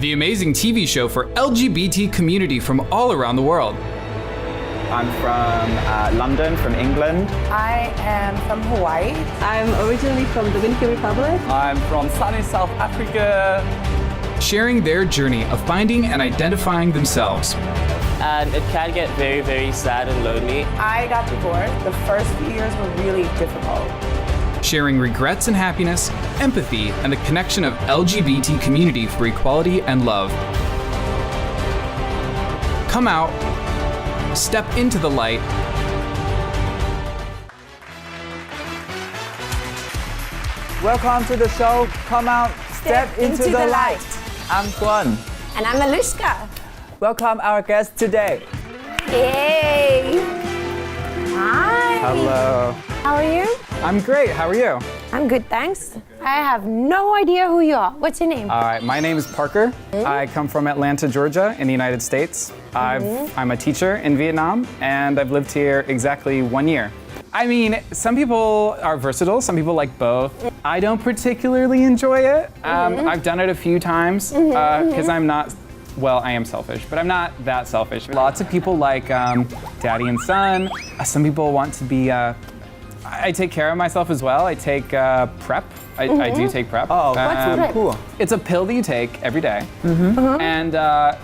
the amazing TV show for LGBT community from all around the world. I'm from London, from England. I am from Hawaii. I'm originally from the Dominican Republic. I'm from sunny South Africa. Sharing their journey of finding and identifying themselves. And it can get very, very sad and lonely. I got divorced. The first few years were really difficult. Sharing regrets and happiness, empathy, and the connection of LGBT community for equality and love. Come out, step into the light. Welcome to the show. Come out, step into the light. I'm Tuần. And I'm Alushka. Welcome our guest today. Yay! Hi. Hello. How are you? I'm great, how are you? I'm good, thanks. I have no idea who you are. What's your name? All right, my name is Parker. I come from Atlanta, Georgia in the United States. I'm a teacher in Vietnam and I've lived here exactly 1 year. I mean, some people are versatile, some people like both. I don't particularly enjoy it. I've done it a few times because I'm not, well, I am selfish, but I'm not that selfish. Lots of people like daddy and son. Some people want to be, I take care of myself as well. I take PrEP. I do take PrEP. Oh, what's PrEP? Cool. It's a pill that you take every day, and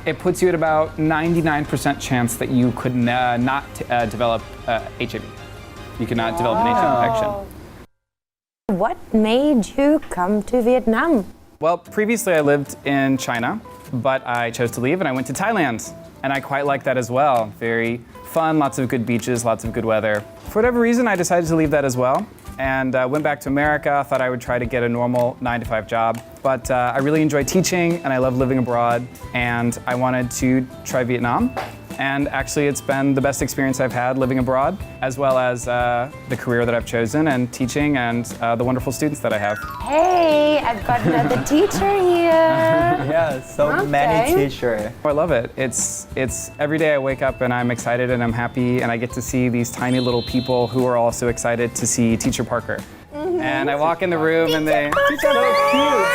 it puts you at about 99% chance that you could not develop HIV. You could not develop an HIV infection. What made you come to Vietnam? Well, previously I lived in China, but I chose to leave and I went to Thailand. And I quite like that as well. Very fun, lots of good beaches, lots of good weather. For whatever reason, I decided to leave that as well. And went back to America, thought I would try to get a normal 9-to-5 job. But I really enjoy teaching and I love living abroad. And I wanted to try Vietnam. And actually it's been the best experience I've had living abroad, as well as the career that I've chosen and teaching and the wonderful students that I have. Hey, I've got another teacher here. Yeah, so many teachers. I love it. It's every day I wake up and I'm excited and I'm happy and I get to see these tiny little people who are also excited to see Teacher Parker. And I walk in the room and they so cute.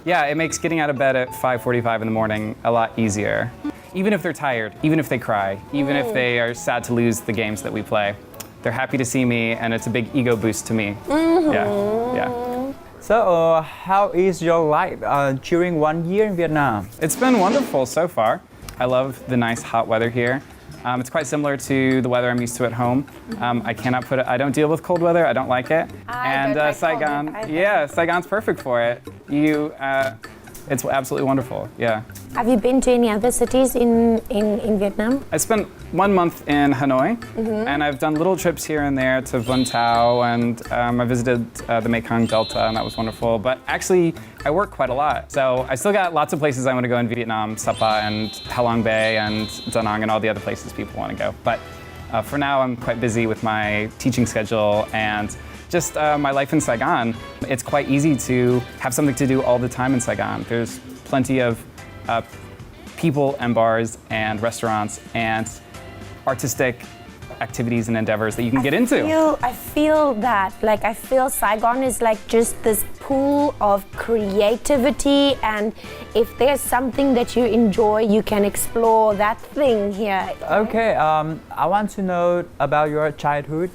Yeah, it makes getting out of bed at 5:45 in the morning a lot easier. Even if they're tired, even if they cry, even if they are sad to lose the games that we play, they're happy to see me and it's a big ego boost to me. Yeah. So, how is your life during 1 year in Vietnam? It's been wonderful so far. I love the nice hot weather here. It's quite similar to the weather I'm used to at home. I don't deal with cold weather, I don't like it. I don't like Saigon, cold, yeah, Saigon's perfect for it. It's absolutely wonderful, yeah. Have you been to any other cities in Vietnam? I spent 1 month in Hanoi, and I've done little trips here and there to Vung Tau, and I visited the Mekong Delta, and that was wonderful. But actually, I work quite a lot. So I still got lots of places I want to go in Vietnam, Sapa and Ha Long Bay and Da Nang and all the other places people want to go. But for now, I'm quite busy with my teaching schedule and just my life in Saigon. It's quite easy to have something to do all the time in Saigon. There's plenty of people and bars and restaurants and artistic activities and endeavors that you can get into. I feel that, like, I feel Saigon is like just this pool of creativity, and if there's something that you enjoy, you can explore that thing here. Okay, I want to know about your childhood.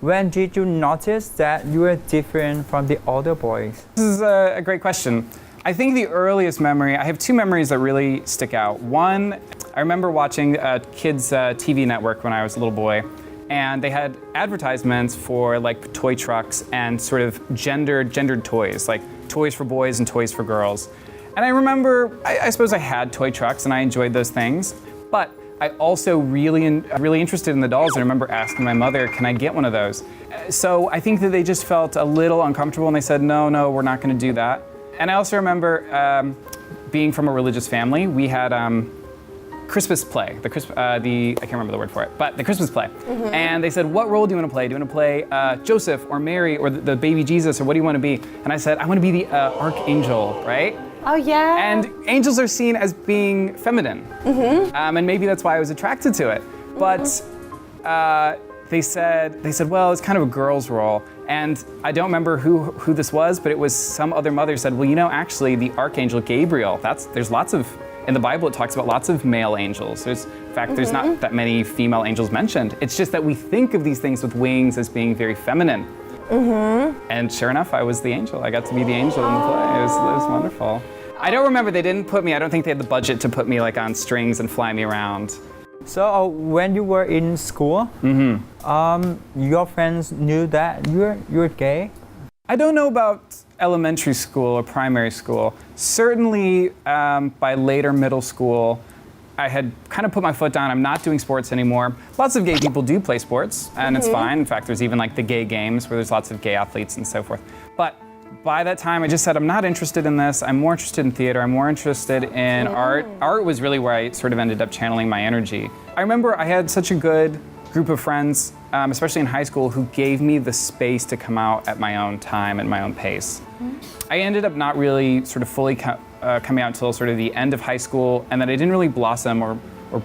When did you notice that you were different from the other boys? This is a great question. I think the earliest memory, I have two memories that really stick out. One, I remember watching a kids' TV network when I was a little boy, and they had advertisements for like toy trucks and sort of gendered toys, like toys for boys and toys for girls. And I remember, I suppose I had toy trucks and I enjoyed those things, but I also really interested in the dolls. I remember asking my mother, can I get one of those? So I think that they just felt a little uncomfortable and they said, no, we're not gonna do that. And I also remember being from a religious family. We had Christmas play, I can't remember the word for it, but the Christmas play. And they said, what role do you want to play? Do you want to play Joseph or Mary or the baby Jesus, or what do you want to be? And I said, I want to be the archangel, right? Oh yeah. And angels are seen as being feminine. And maybe that's why I was attracted to it. But they said, well, it's kind of a girl's role. And I don't remember who this was, but it was some other mother said, well, you know, actually the Archangel Gabriel, there's lots of, in the Bible it talks about lots of male angels. In fact, there's not that many female angels mentioned. It's just that we think of these things with wings as being very feminine. And sure enough, I was the angel. I got to be the angel in the play. It was wonderful. I don't remember, they didn't put me, I don't think they had the budget to put me like on strings and fly me around. So when you were in school, your friends knew that you're gay? I don't know about elementary school or primary school. Certainly by later middle school, I had kind of put my foot down. I'm not doing sports anymore. Lots of gay people do play sports, and it's fine. In fact, there's even like the gay games where there's lots of gay athletes and so forth. But by that time, I just said, I'm not interested in this. I'm more interested in theater. I'm more interested in art. Art was really where I sort of ended up channeling my energy. I remember I had such a good group of friends, especially in high school, who gave me the space to come out at my own time and my own pace. I ended up not really sort of fully coming out until sort of the end of high school, and then I didn't really blossom or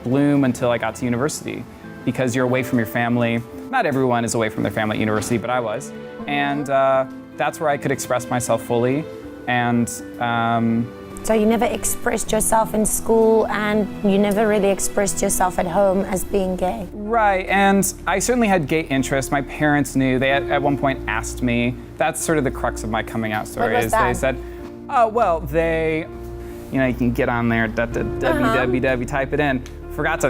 bloom until I got to university, because you're away from your family. Not everyone is away from their family at university, but I was. And that's where I could express myself fully. And So you never expressed yourself in school, and you never really expressed yourself at home as being gay? right, and I certainly had gay interest. My parents knew. They at one point asked me. That's sort of the crux of my coming out story. What was is that? They said, oh well, you know, you can get on there, www, type it in. Forgot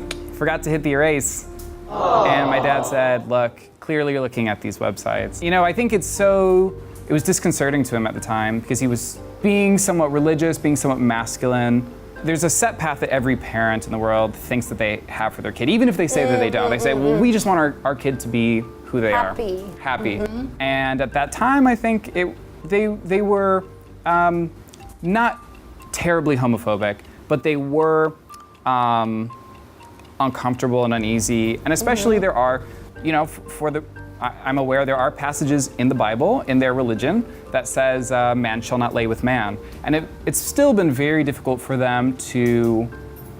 to hit the erase. And my dad said, look, clearly you're looking at these websites. You know, I think it was disconcerting to him at the time, because he was being somewhat religious, being somewhat masculine. There's a set path that every parent in the world thinks that they have for their kid, even if they say that they don't. They say, well, we just want our kid to be who they are. Happy. And at that time, I think they were not terribly homophobic, but they were uncomfortable and uneasy. And especially there are, you know, I'm aware there are passages in the Bible, in their religion, that says man shall not lay with man. And it's still been very difficult for them to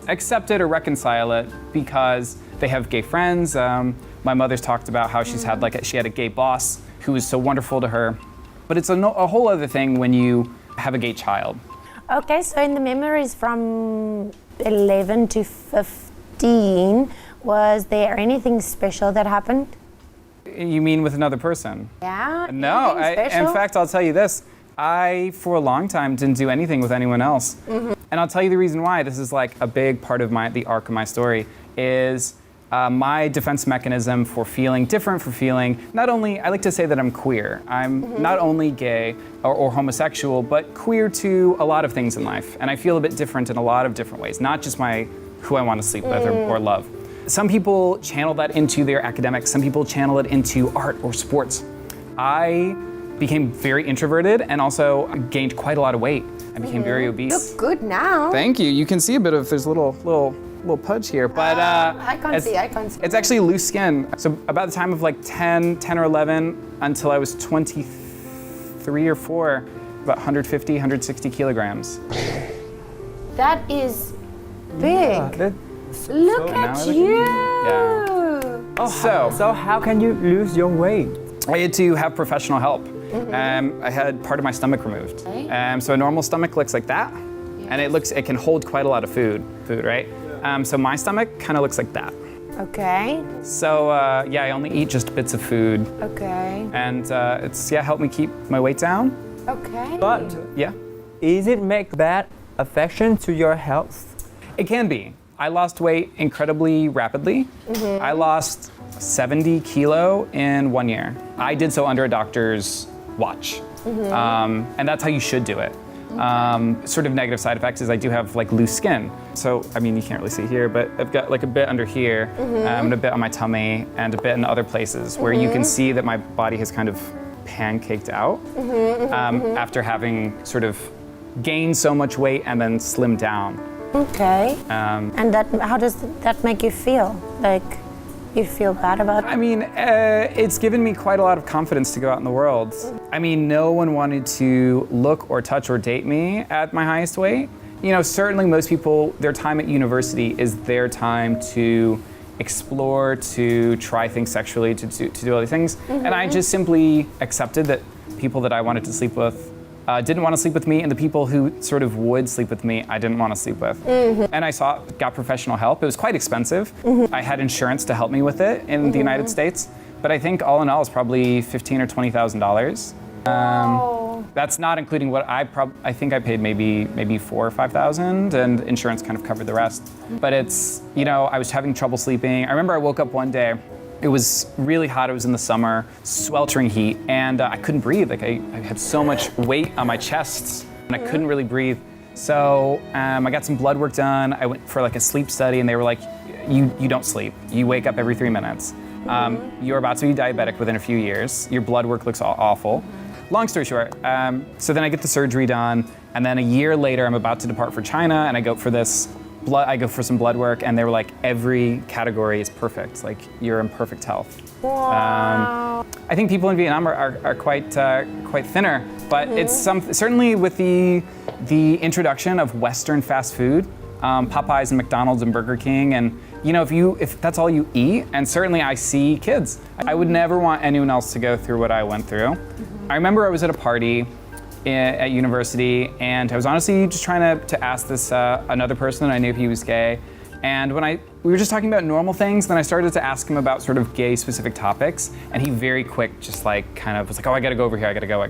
accept it or reconcile it, because they have gay friends. My mother's talked about how she had a gay boss who was so wonderful to her. But it's a whole other thing when you have a gay child. Okay, so in the memories from 11 to 15, was there anything special that happened? You mean with another person? Yeah. No, in fact, I'll tell you this. I, for a long time, didn't do anything with anyone else. And I'll tell you the reason why. This is like a big part of the arc of my story, is my defense mechanism for feeling different, for feeling not only, I like to say that I'm queer. I'm not only gay or homosexual, but queer to a lot of things in life. And I feel a bit different in a lot of different ways, not just who I want to sleep with or love. Some people channel that into their academics. Some people channel it into art or sports. I became very introverted and also gained quite a lot of weight. I became very obese. You look good now. Thank you. You can see a bit of, there's a little pudge here, but I can't see. It's actually loose skin. So about the time of like 10 or 11 until I was 23 or 4, about 150, 160 kilograms. That is big. Look at you. Yeah. So how can you lose your weight? I had to have professional help. I had part of my stomach removed. So a normal stomach looks like that, and it can hold quite a lot of food, right? So my stomach kind of looks like that. Okay. So I only eat just bits of food. Okay. And it's helped me keep my weight down. Okay. But is it make bad affection to your health? It can be. I lost weight incredibly rapidly. I lost 70 kilo in 1 year. I did so under a doctor's watch. And that's how you should do it. Sort of negative side effects is I do have like loose skin. So, I mean, you can't really see here, but I've got like a bit under here, and a bit on my tummy, and a bit in other places where you can see that my body has kind of pancaked out after having sort of gained so much weight and then slimmed down. Okay. And how does that make you feel? Like, you feel bad about it? I mean, it's given me quite a lot of confidence to go out in the world. I mean, no one wanted to look or touch or date me at my highest weight. You know, certainly most people, their time at university is their time to explore, to try things sexually, to do all these things. And I just simply accepted that people that I wanted to sleep with didn't want to sleep with me, and the people who sort of would sleep with me, I didn't want to sleep with. And I got professional help. It was quite expensive. I had insurance to help me with it in the United States, but I think all in all, it's probably $15,000 or $20,000. That's not including what I think I paid maybe $4,000 or $5,000, and insurance kind of covered the rest. But it's, you know, I was having trouble sleeping. I remember I woke up one day. It was really hot. It was in the summer, sweltering heat, and I couldn't breathe. Like I had so much weight on my chest, and I couldn't really breathe. So I got some blood work done. I went for like a sleep study, and they were like, "You don't sleep. You wake up every 3 minutes. You're about to be diabetic within a few years. Your blood work looks awful." Long story short, so then I get the surgery done, and then a year later, I'm about to depart for China, and I go for some blood work, and they were like, every category is perfect. Like, you're in perfect health. Wow. I think people in Vietnam are quite thinner, but it's certainly with the introduction of Western fast food, Popeyes and McDonald's and Burger King, and you know, if that's all you eat, and certainly I see kids, I would never want anyone else to go through what I went through. I remember I was at a party at university, and I was honestly just trying to ask this another person. I knew he was gay, and we were just talking about normal things, then I started to ask him about sort of gay specific topics, and he very quick just like kind of was like, "Oh, I gotta go over here, I gotta go."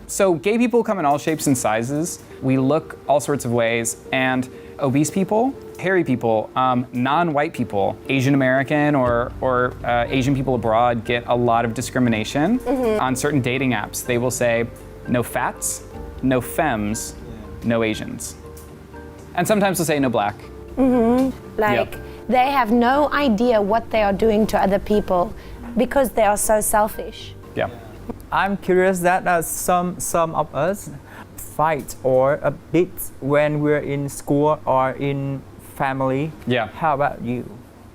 So gay people come in all shapes and sizes. We look all sorts of ways, and obese people, hairy people, non-white people, Asian American or Asian people abroad get a lot of discrimination on certain dating apps. They will say, no fats, no femmes, no Asians. And sometimes they'll say no black. Like, they have no idea what they are doing to other people because they are so selfish. Yeah. I'm curious that some of us fight or a bit when we're in school or in family. Yeah. How about you?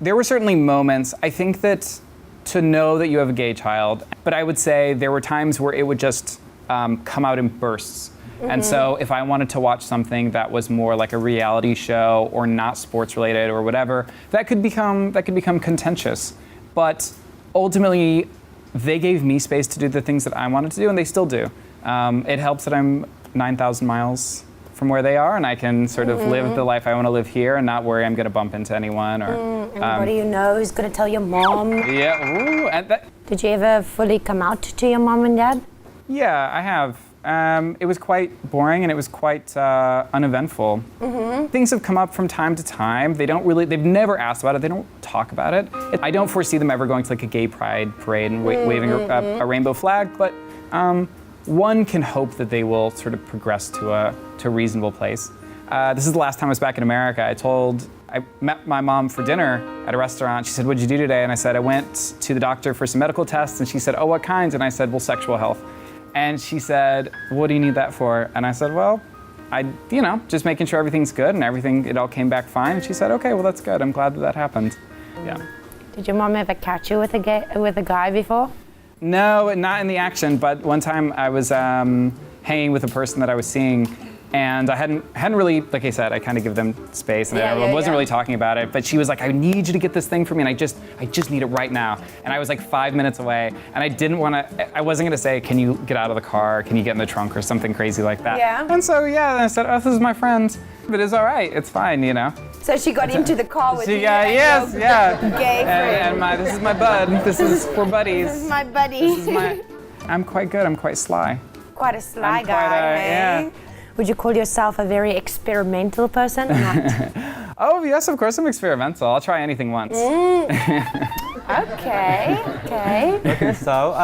There were certainly moments. I think that to know that you have a gay child, but I would say there were times where it would just come out in bursts. And so if I wanted to watch something that was more like a reality show or not sports related or whatever, that could become contentious. But ultimately, they gave me space to do the things that I wanted to do, and they still do. It helps that I'm 9,000 miles from where they are, and I can sort of live the life I want to live here and not worry I'm going to bump into anyone or Anybody you know who's going to tell your mom. Yeah. Ooh, Did you ever fully come out to your mom and dad? Yeah, I have. It was quite boring, and it was quite uneventful. Things have come up from time to time. They've never asked about it. They don't talk about it. I don't foresee them ever going to like a gay pride parade and waving a rainbow flag, but one can hope that they will sort of progress to a reasonable place. This is the last time I was back in America. I met my mom for dinner at a restaurant. She said, "What'd you do today?" And I said, "I went to the doctor for some medical tests." And she said, "Oh, what kinds?" And I said, "Well, sexual health." And she said, "What do you need that for?" And I said, "Well, just making sure everything's good and it all came back fine." And she said, "Okay, well, that's good. I'm glad that happened." Yeah. Did your mom ever catch you with a guy before? No, not in the action, but one time I was hanging with a person that I was seeing, and I hadn't really, like I said, I kind of give them space, and I wasn't really talking about it, but she was like, "I need you to get this thing for me, and I just need it right now." And I was like 5 minutes away, and I wasn't gonna say, "Can you get out of the car, can you get in the trunk," or something crazy like that. Yeah. And so, and I said, "Oh, this is my friend, but it's all right, it's fine, you know." So she got into the car with you. Yes, yeah. Gay friend. And this is my bud. We're buddies. This is my buddy. I'm quite good. I'm quite sly. Quite a sly guy, hey? Yeah. Would you call yourself a very experimental person? Not. Oh, yes, of course I'm experimental. I'll try anything once. Okay. Okay, so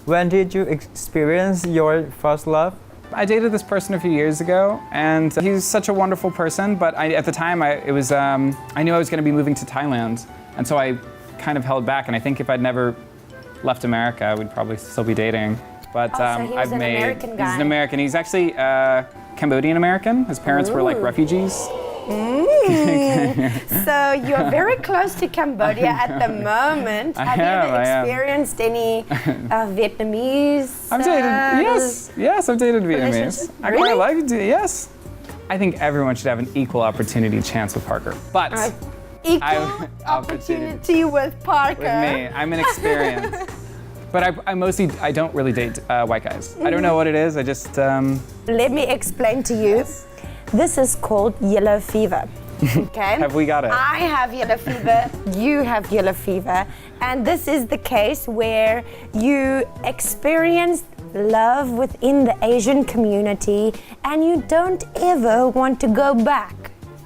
when did you experience your first love? I dated this person a few years ago, and he's such a wonderful person, but at the time I knew I was going to be moving to Thailand, and so I kind of held back, and I think if I'd never left America, we'd probably still be dating. But so he was an American guy. He's an American. He's actually Cambodian American. His parents were like refugees. So you're very close to Cambodia at the moment. Have you ever experienced any Vietnamese? I've dated, yes, I've dated Vietnamese. I quite like it, yes. I think everyone should have an equal opportunity chance with Parker. But Equal opportunity with Parker. With me, I'm an experience. But I don't really date white guys. I don't know what it is, I just... Let me explain to you. This is called yellow fever. Okay? Have we got it? I have yellow fever, you have yellow fever, and this is the case where you experience love within the Asian community and you don't ever want to go back.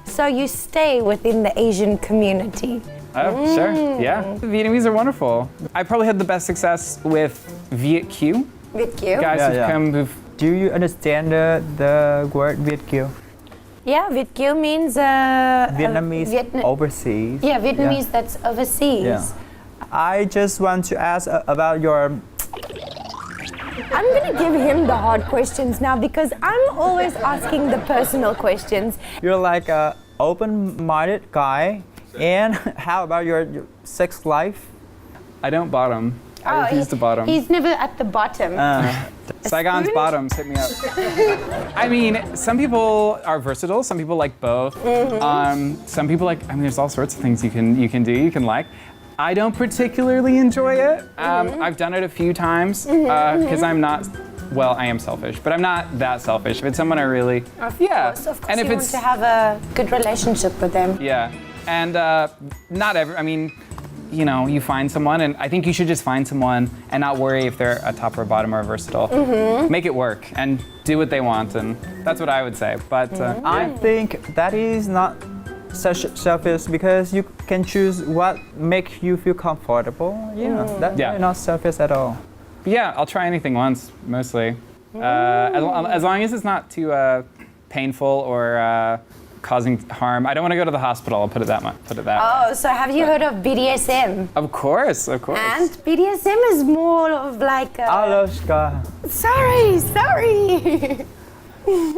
So you stay within the Asian community. Oh, sure, yeah. The Vietnamese are wonderful. I probably had the best success with Viet Q. Viet Q? Guys who've Do you understand the word Viet Q? Yeah, Viet Q means... Vietnamese overseas. Yeah, Vietnamese that's overseas. Yeah. I just want to ask about your... I'm gonna give him the hard questions now because I'm always asking the personal questions. You're like a open-minded guy. And how about your sex life? I don't bottom. I refuse to bottom. He's never at the bottom. Saigon's bottoms, hit me up. I mean, some people are versatile. Some people like both. Some people like. I mean, there's all sorts of things you can do. You can like. I don't particularly enjoy it. I've done it a few times because I'm not. Well, I am selfish, but I'm not that selfish. If it's someone I really. Of course, and if you want to have a good relationship with them. Yeah, and not every. I mean. You know, you find someone, and I think you should just find someone and not worry if they're a top or a bottom or versatile. Make it work and do what they want, and that's what I would say. But I think that is not such selfish because you can choose what makes you feel comfortable. That's not selfish at all. Yeah, I'll try anything once, mostly. As long as it's not too painful or causing harm. I don't want to go to the hospital, I'll put it that way. Oh, so have you heard of BDSM? Of course. And BDSM is more of like a... Alushka. Sorry.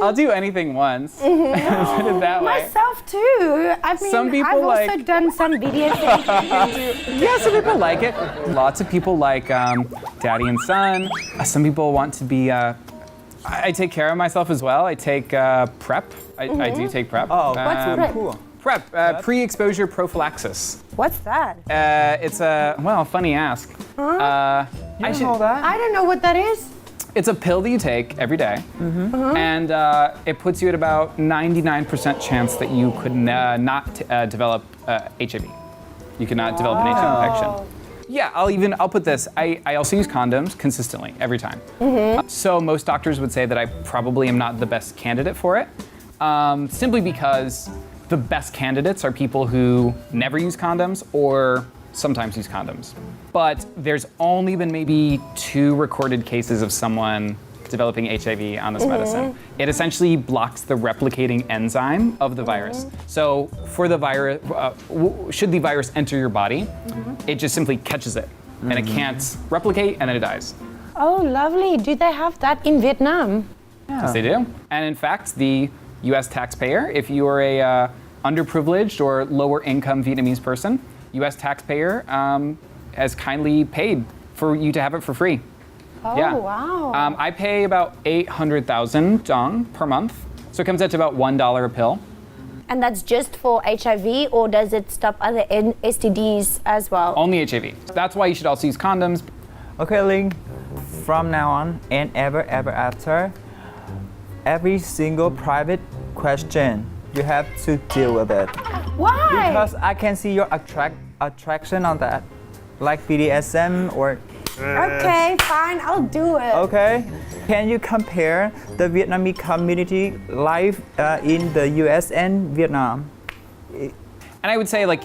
I'll do anything once. Put it that way. Myself too. I mean, some people I've also done some BDSM. Yeah, some people like it. Lots of people like daddy and son. Some people want to be... I take care of myself as well. I take PrEP. I do take PrEP. Oh, what's PrEP? Cool. PrEP, pre-exposure prophylaxis. What's that? It's a funny ask. You know that? I don't know what that is. It's a pill that you take every day, and it puts you at about 99% chance that you could not develop HIV. You could not develop an HIV infection. Yeah, I'll put this. I also use condoms consistently every time. So most doctors would say that I probably am not the best candidate for it, simply because the best candidates are people who never use condoms or sometimes use condoms. But there's only been maybe 2 recorded cases of someone developing HIV on this medicine. It essentially blocks the replicating enzyme of the virus. So for the virus, should the virus enter your body, it just simply catches it and it can't replicate and then it dies. Oh, lovely. Do they have that in Vietnam? Yes, they do. And in fact, the US taxpayer, if you are a underprivileged or lower income Vietnamese person, US taxpayer has kindly paid for you to have it for free. Oh, yeah. wow. I pay about 800,000 dong per month, so it comes out to about $1 a pill. And that's just for HIV, or does it stop other STDs as well? Only HIV. That's why you should also use condoms. Okay, Ling, from now on and ever after, every single private question, you have to deal with it. Why? Because I can see your attraction on that, like BDSM or... Okay, fine, I'll do it. Okay. Can you compare the Vietnamese community life in the US and Vietnam? And I would say like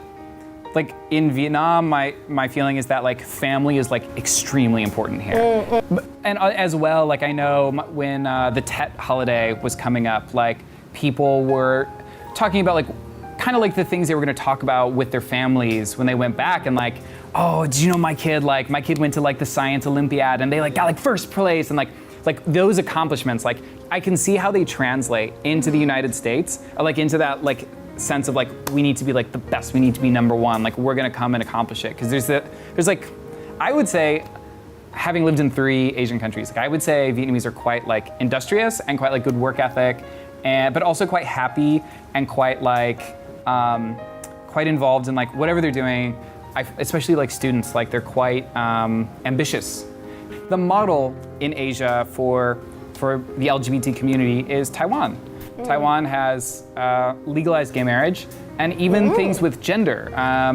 in Vietnam, my feeling is that like family is like extremely important here. And as well, like I know when the Tet holiday was coming up, like people were talking about like kind of like the things they were going to talk about with their families when they went back, and like, oh, did you know my kid went to like the science Olympiad and they like got like first place, and like those accomplishments, like I can see how they translate into the United States, or like into that like sense of like we need to be like the best, we need to be number one, like we're gonna come and accomplish it. Because there's like, I would say, having lived in 3 Asian countries, like I would say Vietnamese are quite like industrious and quite like good work ethic, but also quite happy and quite like quite involved in like whatever they're doing. Especially like students, like they're quite ambitious. The model in Asia for the LGBT community is Taiwan. Taiwan has legalized gay marriage and even things with gender.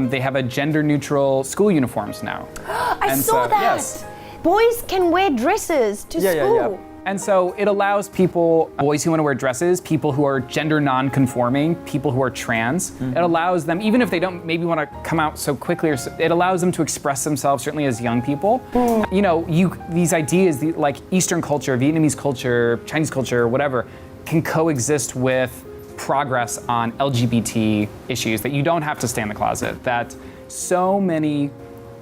They have a gender-neutral school uniforms now. I saw that. Yes. Boys can wear dresses to school. And so it allows people, boys who want to wear dresses, people who are gender non-conforming, people who are trans, it allows them, even if they don't maybe want to come out so quickly, it allows them to express themselves, certainly as young people. You know, these ideas, like Eastern culture, Vietnamese culture, Chinese culture, whatever, can coexist with progress on LGBT issues, that you don't have to stay in the closet, that so many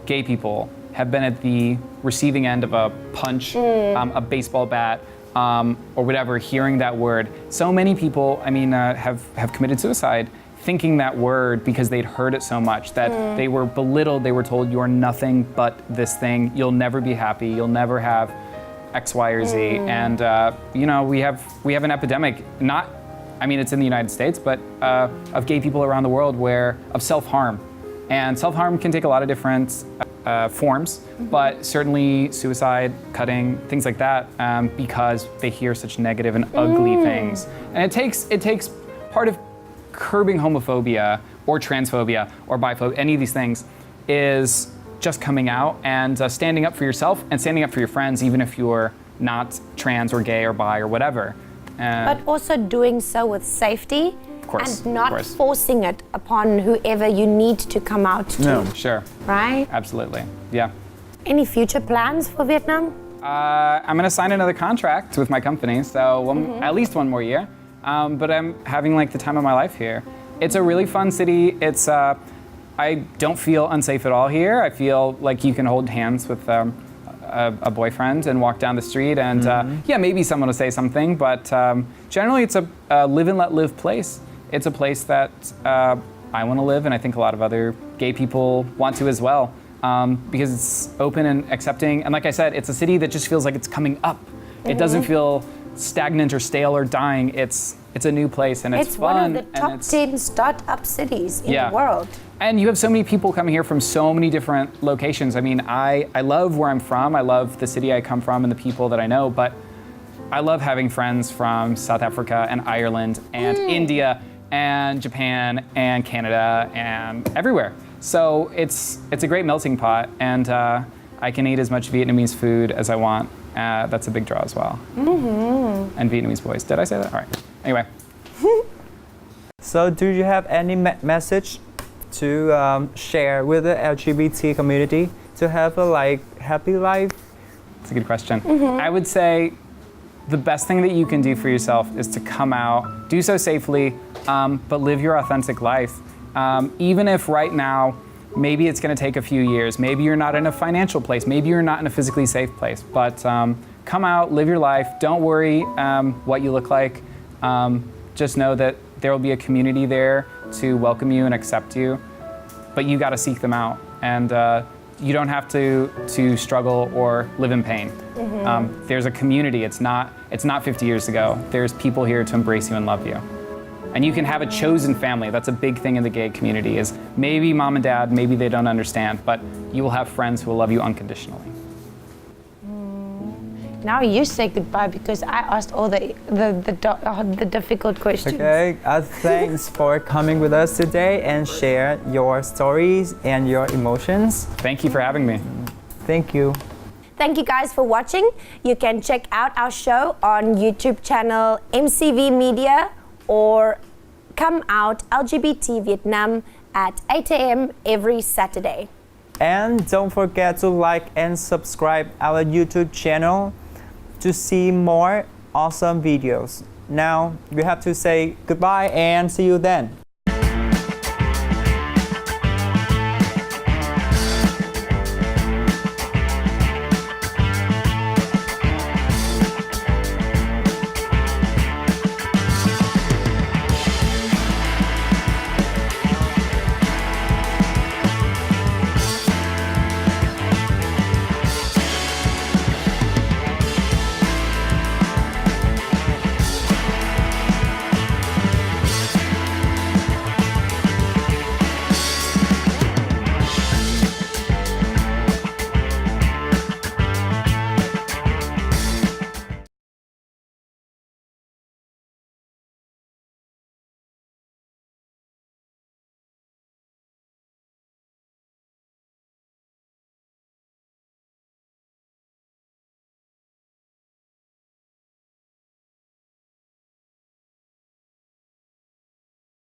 gay people have been at the receiving end of a punch, a baseball bat, or whatever, hearing that word. So many people, I mean, have committed suicide thinking that word because they'd heard it so much, that they were belittled, they were told, you're nothing but this thing, you'll never be happy, you'll never have X, Y, or Z. And you know, we have an epidemic, it's in the United States, but of gay people around the world of self-harm. And self-harm can take a lot of different forms, but certainly suicide, cutting, things like that, because they hear such negative and ugly things. And it takes part of curbing homophobia or transphobia or biphobia, any of these things, is just coming out and standing up for yourself and standing up for your friends, even if you're not trans or gay or bi or whatever. But also doing so with safety. And not forcing it upon whoever you need to come out to. No, sure. Right? Absolutely, yeah. Any future plans for Vietnam? I'm gonna sign another contract with my company, so at least one more year. But I'm having like the time of my life here. It's a really fun city. I don't feel unsafe at all here. I feel like you can hold hands with a boyfriend and walk down the street and yeah, maybe someone will say something, but generally it's a live and let live place. It's a place that I want to live, and I think a lot of other gay people want to as well, because it's open and accepting. And like I said, it's a city that just feels like it's coming up. It doesn't feel stagnant or stale or dying. It's a new place, and it's fun. It's one of the top 10 startup cities in the world. And you have so many people coming here from so many different locations. I mean, I love where I'm from. I love the city I come from and the people that I know, but I love having friends from South Africa and Ireland and India and Japan and Canada and everywhere. So it's a great melting pot, and I can eat as much Vietnamese food as I want. That's a big draw as well. And Vietnamese boys. Did I say that? All right. Anyway. So do you have any message to share with the LGBT community to have a happy life? That's a good question. I would say the best thing that you can do for yourself is to come out, do so safely, but live your authentic life. Even if right now, maybe it's gonna take a few years, maybe you're not in a financial place, maybe you're not in a physically safe place, but come out, live your life, don't worry what you look like. Just know that there will be a community there to welcome you and accept you, but you gotta seek them out. And you don't have to struggle or live in pain. There's a community, it's not 50 years ago. There's people here to embrace you and love you. And you can have a chosen family. That's a big thing in the gay community, is maybe mom and dad, maybe they don't understand, but you will have friends who will love you unconditionally. Now you say goodbye, because I asked all the difficult questions. Okay, thanks for coming with us today and share your stories and your emotions. Thank you for having me. Thank you. Thank you guys for watching. You can check out our show on YouTube channel MCV Media, or come out LGBT Vietnam at 8 a.m. every Saturday. And don't forget to like and subscribe our YouTube channel to see more awesome videos. Now we have to say goodbye and see you then.